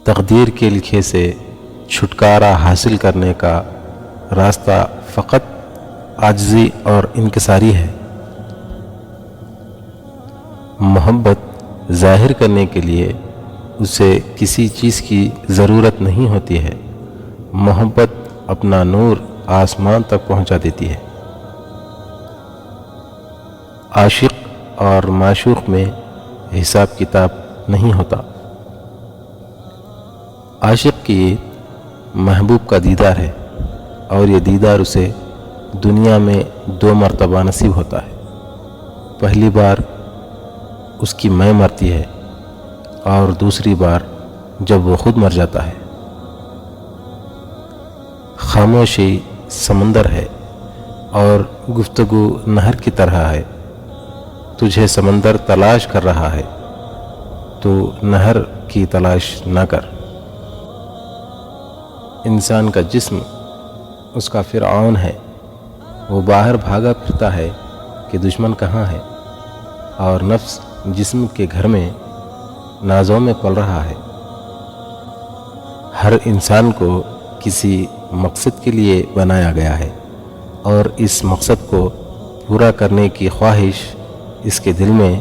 تقدیر کے لکھے سے چھٹکارا حاصل کرنے کا راستہ فقط عاجزی اور انکساری ہے۔ محبت ظاہر کرنے کے لیے اسے کسی چیز کی ضرورت نہیں ہوتی ہے۔ محبت اپنا نور آسمان تک پہنچا دیتی ہے۔ عاشق اور معشوق میں حساب کتاب نہیں ہوتا۔ عاشق کی محبوب کا دیدار ہے اور یہ دیدار اسے دنیا میں 2 مرتبہ نصیب ہوتا ہے۔ پہلی بار اس کی میں مرتی ہے اور دوسری بار جب وہ خود مر جاتا ہے۔ خاموشی سمندر ہے اور گفتگو نہر کی طرح ہے۔ تجھے سمندر تلاش کر رہا ہے، تو نہر کی تلاش نہ کر۔ انسان کا جسم اس کا فرعون ہے، وہ باہر بھاگا پھرتا ہے کہ دشمن کہاں ہے، اور نفس جسم کے گھر میں نازوں میں پل رہا ہے۔ ہر انسان کو کسی مقصد کے لیے بنایا گیا ہے اور اس مقصد کو پورا کرنے کی خواہش اس کے دل میں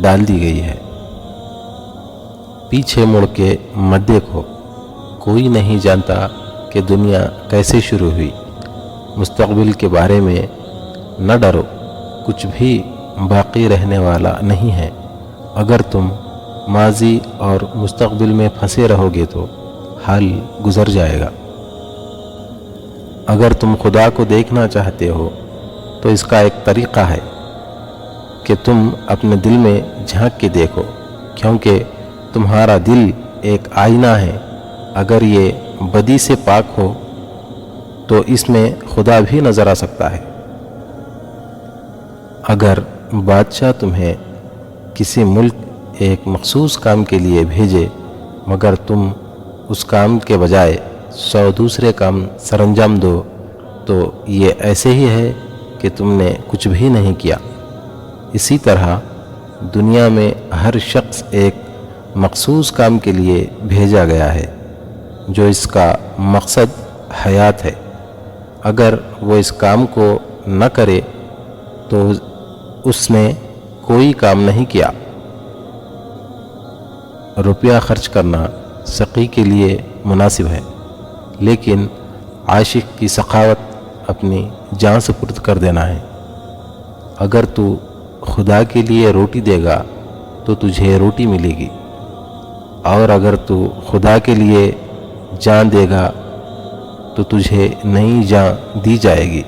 ڈال دی گئی ہے۔ پیچھے مڑ کے مت دیکھو، کوئی نہیں جانتا کہ دنیا کیسے شروع ہوئی۔ مستقبل کے بارے میں نہ ڈرو، کچھ بھی باقی رہنے والا نہیں ہے۔ اگر تم ماضی اور مستقبل میں پھنسے رہو گے تو حال گزر جائے گا۔ اگر تم خدا کو دیکھنا چاہتے ہو تو اس کا ایک طریقہ ہے کہ تم اپنے دل میں جھانک کے دیکھو، کیونکہ تمہارا دل ایک آئینہ ہے۔ اگر یہ بدی سے پاک ہو تو اس میں خدا بھی نظر آ سکتا ہے۔ اگر بادشاہ تمہیں کسی ملک ایک مخصوص کام کے لیے بھیجے مگر تم اس کام کے بجائے 100 دوسرے کام سر انجام دو تو یہ ایسے ہی ہے کہ تم نے کچھ بھی نہیں کیا۔ اسی طرح دنیا میں ہر شخص ایک مخصوص کام کے لیے بھیجا گیا ہے، جو اس کا مقصد حیات ہے۔ اگر وہ اس کام کو نہ کرے تو اس نے کوئی کام نہیں کیا۔ روپیہ خرچ کرنا سخی کے لیے مناسب ہے، لیکن عاشق کی سخاوت اپنی جان سپرد کر دینا ہے۔ اگر تو خدا کے لیے روٹی دے گا تو تجھے روٹی ملے گی، اور اگر تو خدا کے لیے جان دے گا تو تجھے نئی جان دی جائے گی۔